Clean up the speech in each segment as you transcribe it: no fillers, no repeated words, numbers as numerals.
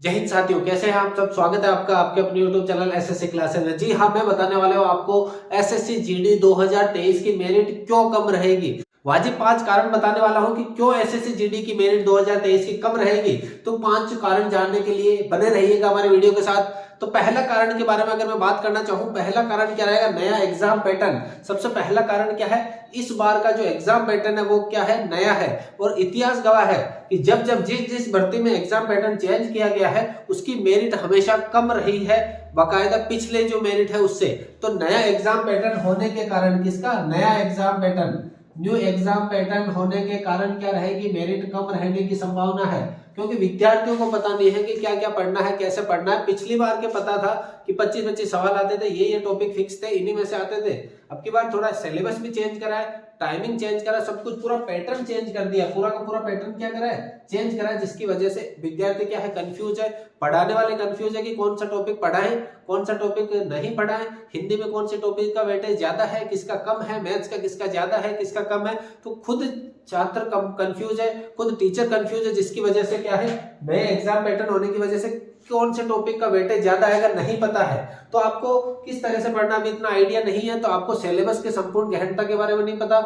जय हिंद साथियों, कैसे हैं आप सब। स्वागत है आपका आपके अपने YouTube चैनल एसएससी क्लासेस में। जी हाँ, मैं बताने वाला हूँ आपको एसएससी जीडी 2023 की मेरिट क्यों कम रहेगी। वाजिब 5 कारण बताने वाला हूँ कि क्यों एसएससी जीडी की मेरिट 2023 की कम रहेगी। तो 5 कारण जानने के लिए बने रहिएगा हमारे वीडियो के साथ। तो पहला कारण के बारे में अगर मैं बात करना चाहूँ, पहला कारण क्या रहेगा, नया एग्जाम पैटर्न। सबसे पहला कारण क्या है, इस बार का जो एग्जाम पैटर्न है वो क्या है, नया है। और इतिहास गवाह है कि जब जब जिस भर्ती में एग्जाम पैटर्न चेंज किया गया है उसकी मेरिट हमेशा कम रही है, बाकायदा पिछले जो मेरिट है उससे। तो नया एग्जाम पैटर्न होने के कारण, किसका नया exam pattern, new exam pattern होने के कारण क्या रहेगी, मेरिट कम रहने की संभावना है। क्योंकि विद्यार्थियों को पता नहीं है कि क्या क्या पढ़ना है, कैसे पढ़ना है। पिछली बार के पता था कि 25-25 सवाल आते थे, ये टॉपिक फिक्स थे, इन्हीं में से आते थे। अब की बार थोड़ा सिलेबस भी चेंज करा है, टाइमिंग चेंज करा, सब कुछ पूरा पैटर्न चेंज कर दिया। पूरा का पूरा पैटर्न क्या करा है, चेंज करा है, जिसकी वजह से विद्यार्थी क्या है, कंफ्यूज है। पढ़ाने वाले कंफ्यूज है कि कौन सा टॉपिक पढ़ाएं, कौन सा टॉपिक नहीं पढ़ाएं। हिंदी में कौन से टॉपिक का वेटेज ज्यादा है, किसका कम है, मैथ्स का किसका ज्यादा है, किसका कम है। तो खुद छात्र कंफ्यूज है, खुद टीचर कंफ्यूज है, जिसकी वजह से क्या है, नए एग्जाम पैटर्न होने की वजह से कौन से टॉपिक का वेटेज ज्यादा है अगर नहीं पता है तो आपको किस तरह से पढ़ना भी इतना आइडिया नहीं है, तो आपको सिलेबस के संपूर्ण गहनता के बारे में नहीं पता,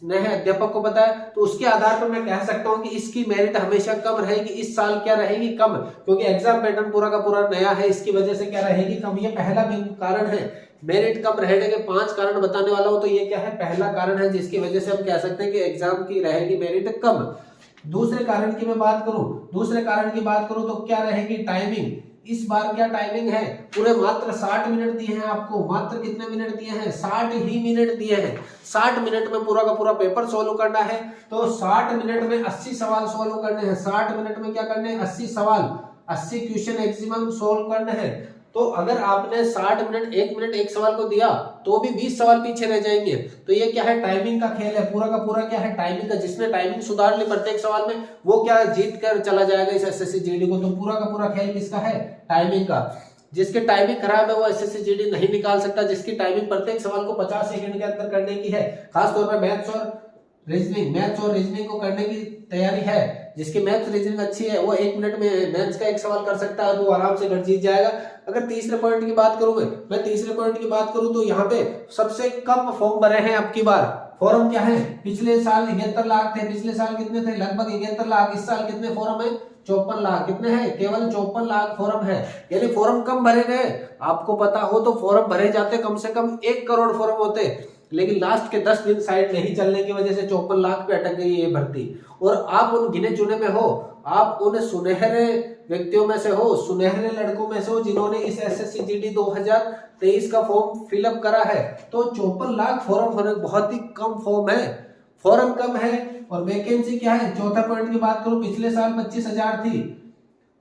नए अध्यापक को पता है, तो उसके आधार पर मैं कह सकता हूं कि इसकी मेरिट हमेशा कम रहेगी। इस साल क्या रहेगी, कम, क्योंकि एग्जाम पैटर्न पूरा का पूरा नया है, इसकी वजह से क्या रहेगी, कम। ये पहला भी कारण है, मेरिट कम रहने के 5 कारण बताने वाला हूं, तो ये क्या है, पहला कारण है जिसकी वजह से हम कह सकते हैं कि एग्जाम की रहेगी मेरिट कम। दूसरे कारण की मैं बात करूं, दूसरे कारण की बात करूं तो क्या रहेगी, टाइमिंग। इस बार क्या टाइमिंग है, पूरे मात्र 60 मिनट दिए हैं आपको। मात्र कितने मिनट दिए हैं, 60 ही मिनट दिए हैं। 60 मिनट में पूरा का पूरा पेपर सोल्व करना है। तो 60 मिनट में 80 सवाल सोल्व करने हैं। 60 मिनट में क्या करने हैं, 80 सवाल, 80 क्वेश्चन मैक्सिमम सोल्व करने हैं। तो अगर आपने 60 मिनट 1 मिनट एक सवाल को दिया तो भी 20 सवाल पीछे रह जाएंगे। तो ये क्या है, टाइमिंग का खेल है, पूरा का पूरा क्या है, टाइमिंग का। जिसने टाइमिंग सुधार ली प्रत्येक सवाल में वो क्या जीत कर चला जाएगा इस एसएससी जीडी को। तो पूरा का पूरा खेल किसका है, टाइमिंग का। जिसकी टाइमिंग खराब है वो एसएससी जीडी नहीं निकाल सकता। जिसकी टाइमिंग प्रत्येक सवाल को 50 सेकंड के अंदर करने की है, खासतौर पर मैथ्स और रीजनिंग को करने की तैयारी है, जिसकी मैथ्स रीजनिंग अच्छी है वो 1 मिनट में मैथ्स का एक सवाल कर सकता है, तो आराम से घर जीत जाएगा। अगर तीसरे पॉइंट की बात करूं, मैं तीसरे पॉइंट की बात करूं तो यहाँ पे सबसे कम फॉर्म भरे हैं अब की बार। फॉर्म क्या है, पिछले साल 71 लाख थे, पिछले साल कितने थे, लगभग 71 लाख। इस साल कितने फॉर्म है, 54 लाख। कितने हैं, केवल 54 लाख फॉर्म है। यानी फॉर्म कम भरे गए। आपको पता हो तो फॉर्म भरे जाते कम से कम 1 करोड़ फॉर्म होते, लेकिन लास्ट के 10 दिन साइड नहीं चलने की वजह से 54 लाख पे अटक गई ये भर्ती। और आप उन गिने चुने में हो, आप उन सुनहरे व्यक्तियों में से हो, सुनहरे लड़कों में से हो जिन्होंने इस एसएससी जीडी 2023 का फॉर्म फिलअप करा है। तो 54 लाख फॉर्म होने बहुत ही कम फॉर्म है, फॉर्म कम है। और वैकेंसी क्या है, चौथा पॉइंट की बात करूं, पिछले साल 25,000 थी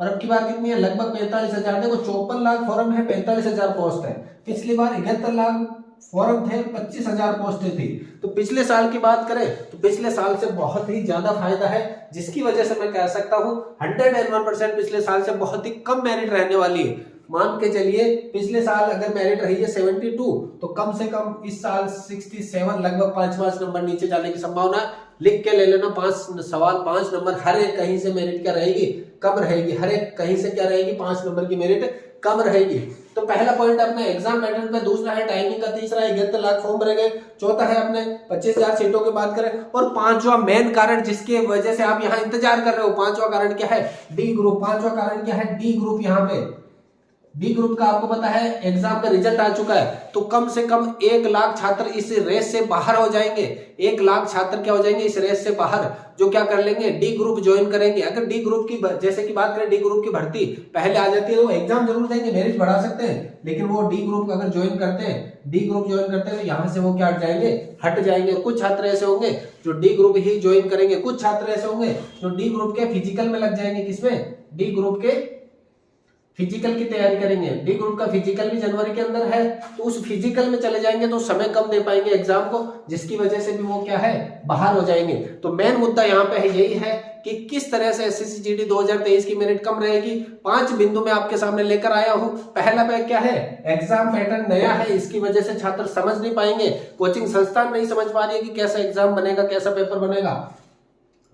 और अब की बार कितनी है, लगभग 45,000। देखो 54 लाख फॉर्म है, 45,000 पोस्ट है। पिछली बार 71 लाख फॉर्म थे, 25,000 पोस्टें थी। तो पिछले साल की बात करें तो पिछले साल से बहुत ही ज्यादा फायदा है, जिसकी वजह से मैं कह सकता हूं 101% पिछले साल से बहुत ही कम मेरिट रहने वाली है। मान के चलिए पिछले साल अगर मेरिट रही है 72, तो कम से कम इस साल 67, लगभग 5 नंबर नीचे जाने की संभावना है। लिख के ले लेना, 5 सवाल 5 नंबर, हर एक कहीं से मेरिट क्या रहेगी, कम रहेगी। हर एक कहीं से क्या रहेगी, 5 नंबर की मेरिट कम रहेगी। तो पहला पॉइंट अपने एग्जाम पैटर्न पे, दूसरा है टाइमिंग का, तीसरा है 71 लाख फॉर्म भरे गए, चौथा है अपने 25,000 सीटों की बात करें, और पांचवा मेन कारण जिसके वजह से आप यहाँ इंतजार कर रहे हो, पांचवा कारण क्या है, डी ग्रुप। पांचवा कारण क्या है, डी ग्रुप। यहाँ पे डी ग्रुप का आपको पता है एग्जाम का रिजल्ट आ चुका है, तो कम से कम 1 लाख छात्र इस रेस से बाहर हो जाएंगे। 1 लाख छात्र क्या हो जाएंगे इस रेस से बाहर, जो क्या कर लेंगे, डी ग्रुप ज्वाइन करेंगे। अगर डी ग्रुप की जैसे कि बात करें, डी ग्रुप की भर्ती पहले आ जाती है तो एग्जाम जरूर देंगे, मेरिट बढ़ा सकते हैं, लेकिन वो डी ग्रुप अगर ज्वाइन करते हैं, डी ग्रुप ज्वाइन करते हैं तो यहाँ से वो क्या हट जाएंगे। कुछ छात्र ऐसे होंगे जो डी ग्रुप ही ज्वाइन करेंगे, कुछ छात्र ऐसे होंगे जो डी ग्रुप के फिजिकल में लग जाएंगे। किसमें, डी ग्रुप के फिजिकल की तैयारी करेंगे। डी ग्रुप का फिजिकल भी जनवरी के अंदर है, तो उस फिजिकल में चले जाएंगे तो समय कम दे पाएंगे एग्जाम को, जिसकी वजह से भी वो क्या है, बाहर हो जाएंगे। तो मेन मुद्दा यहाँ पे है यही है कि किस तरह से एसएससी जीडी 2023 की मेरिट कम रहेगी। 5 बिंदु में आपके सामने लेकर आया हूं। पहला पैक क्या है, एग्जाम पैटर्न नया है, इसकी वजह से छात्र समझ नहीं पाएंगे, कोचिंग संस्थान नहीं समझ पा रही है कि कैसा एग्जाम बनेगा, कैसा पेपर बनेगा।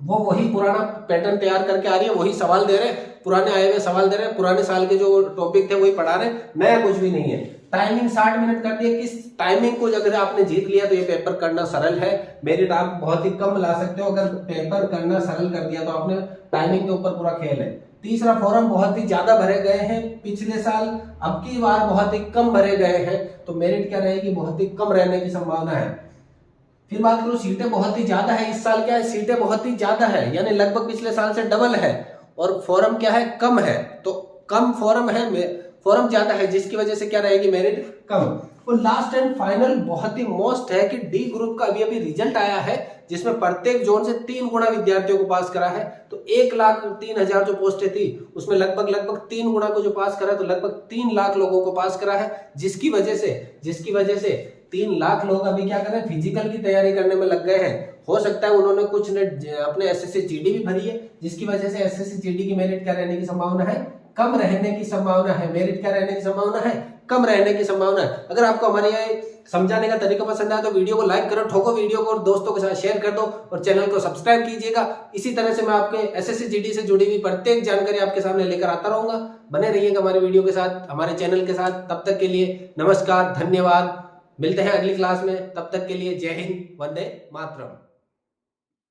वो वही पुराना पैटर्न तैयार करके आ रही है, वही सवाल दे रहे हैं, पुराने आए हुए सवाल दे रहे हैं, पुराने साल के जो टॉपिक थे वही पढ़ा रहे हैं, नया कुछ भी नहीं है। टाइमिंग 60 मिनट कर दिया। किस टाइमिंग को अगर आपने जीत लिया तो ये पेपर करना सरल है, मेरिट आप बहुत ही कम ला सकते हो। अगर पेपर करना सरल कर दिया तो आपने टाइमिंग के ऊपर पूरा खेल है। तीसरा, फॉर्म बहुत ही ज्यादा भरे गए हैं पिछले साल, अब की बार बहुत ही कम भरे गए हैं, तो मेरिट क्या रहेगी, बहुत ही कम रहने की संभावना है। फिर बात करो, सीटें बहुत ही ज्यादा है इस साल, क्या है, सीटें बहुत ही ज्यादा है, यानी लगभग पिछले साल से डबल है, और फॉर्म क्या है, कम है, तो कम फॉर्म है, फॉर्म ज्यादा है, जिसकी वजह से क्या रहेगी, मेरिट कम। और लास्ट एंड फाइनल बहुत ही मोस्ट है कि डी ग्रुप का अभी रिजल्ट आया है, जिसमें प्रत्येक जोन से 3 गुना विद्यार्थियों को पास करा है। तो 1,03,000 जो पोस्टें थी उसमें लगभग 3 गुना को जो पास करा है, तो लगभग 3 लाख लोगों को पास करा है, जिसकी वजह से 3 लाख लोग अभी क्या कर रहे हैं, फिजिकल की तैयारी करने में लग गए हैं। हो सकता है उन्होंने कुछ ने अपने एसएससी जीडी भी भरी है, जिसकी वजह से एसएससी जीडी की मेरिट क्या रहने की संभावना है, कम रहने की संभावना है। मेरिट क्या रहने की संभावना है, कम रहने की संभावना है। अगर आपको हमारे ये समझाने का तरीका पसंद आया तो वीडियो को लाइक करो, ठोको वीडियो को, और दोस्तों के साथ शेयर कर दो, और चैनल को सब्सक्राइब कीजिएगा। इसी तरह से मैं आपके एसएससी जीडी से जुड़ी हुई प्रत्येक जानकारी आपके सामने लेकर आता रहूंगा। बने रहिएगा हमारे वीडियो के साथ, हमारे चैनल के साथ। तब तक के लिए नमस्कार, धन्यवाद, मिलते हैं अगली क्लास में। तब तक के लिए जय हिंद, वंदे मातरम।